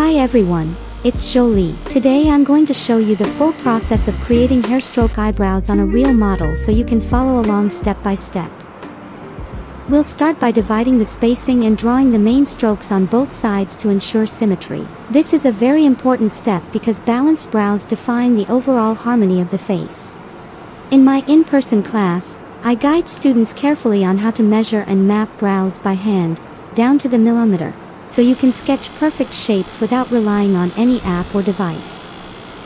Hi everyone, it's Jolie. Today I'm going to show you the full process of creating hairstroke eyebrows on a real model so you can follow along step by step. We'll start by dividing the spacing and drawing the main strokes on both sides to ensure symmetry. This is a very important step because balanced brows define the overall harmony of the face. In my in-person class, I guide students carefully on how to measure and map brows by hand, down to the millimeter, so you can sketch perfect shapes without relying on any app or device.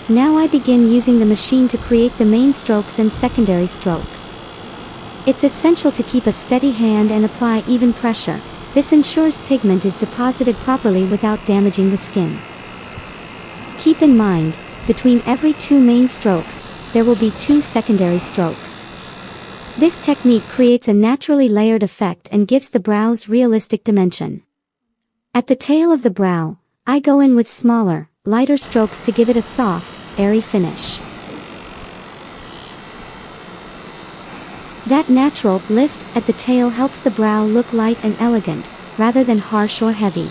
Now I begin using the machine to create the main strokes and secondary strokes. It's essential to keep a steady hand and apply even pressure. This ensures pigment is deposited properly without damaging the skin. Keep in mind, between every 2 main strokes, there will be 2 secondary strokes. This technique creates a naturally layered effect and gives the brows realistic dimension. At the tail of the brow, I go in with smaller, lighter strokes to give it a soft, airy finish. That natural lift at the tail helps the brow look light and elegant, rather than harsh or heavy.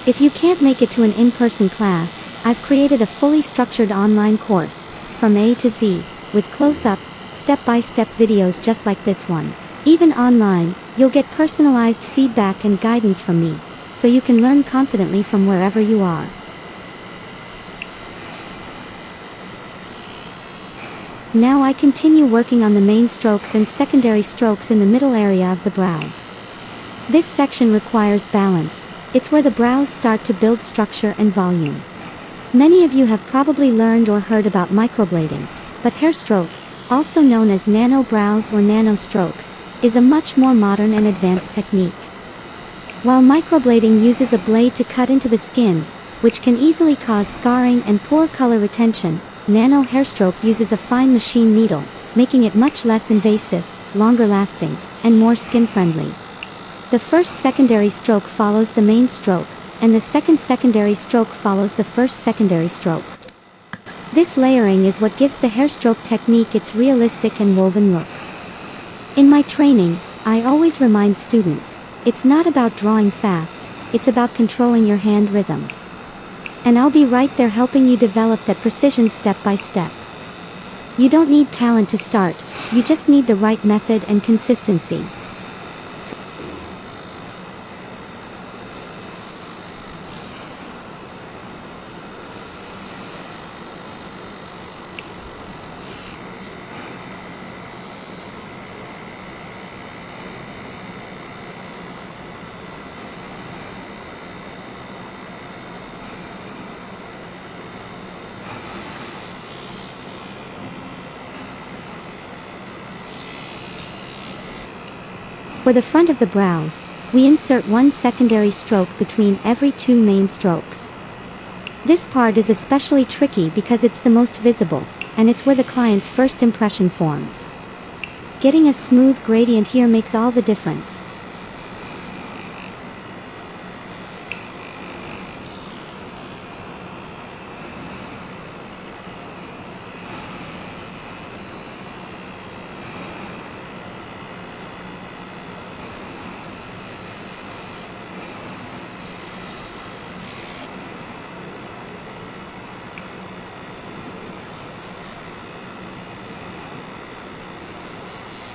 If you can't make it to an in-person class, I've created a fully structured online course, from A to Z, with close-up, step-by-step videos just like this one. Even online, you'll get personalized feedback and guidance from me, so you can learn confidently from wherever you are. Now I continue working on the main strokes and secondary strokes in the middle area of the brow. This section requires balance. It's where the brows start to build structure and volume. Many of you have probably learned or heard about microblading, but hairstroke, also known as nano brows or nano strokes, is a much more modern and advanced technique. While microblading uses a blade to cut into the skin, which can easily cause scarring and poor color retention, nano hairstroke uses a fine machine needle, making it much less invasive, longer lasting, and more skin-friendly. The first secondary stroke follows the main stroke, and the second secondary stroke follows the first secondary stroke. This layering is what gives the hairstroke technique its realistic and woven look. In my training, I always remind students, it's not about drawing fast, it's about controlling your hand rhythm. And I'll be right there helping you develop that precision step by step. You don't need talent to start, you just need the right method and consistency. For the front of the brows, we insert 1 secondary stroke between every 2 main strokes. This part is especially tricky because it's the most visible, and it's where the client's first impression forms. Getting a smooth gradient here makes all the difference.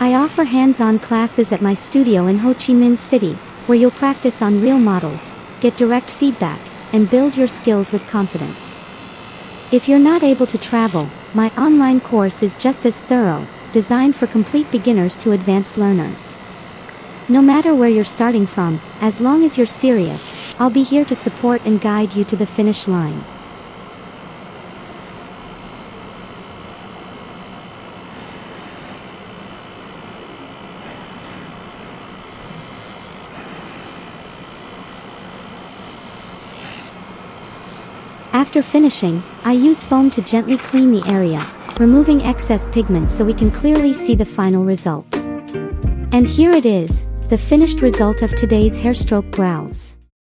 I offer hands-on classes at my studio in Ho Chi Minh City, where you'll practice on real models, get direct feedback, and build your skills with confidence. If you're not able to travel, my online course is just as thorough, designed for complete beginners to advanced learners. No matter where you're starting from, as long as you're serious, I'll be here to support and guide you to the finish line. After finishing, I use foam to gently clean the area, removing excess pigment so we can clearly see the final result. And here it is, the finished result of today's hairstroke brows.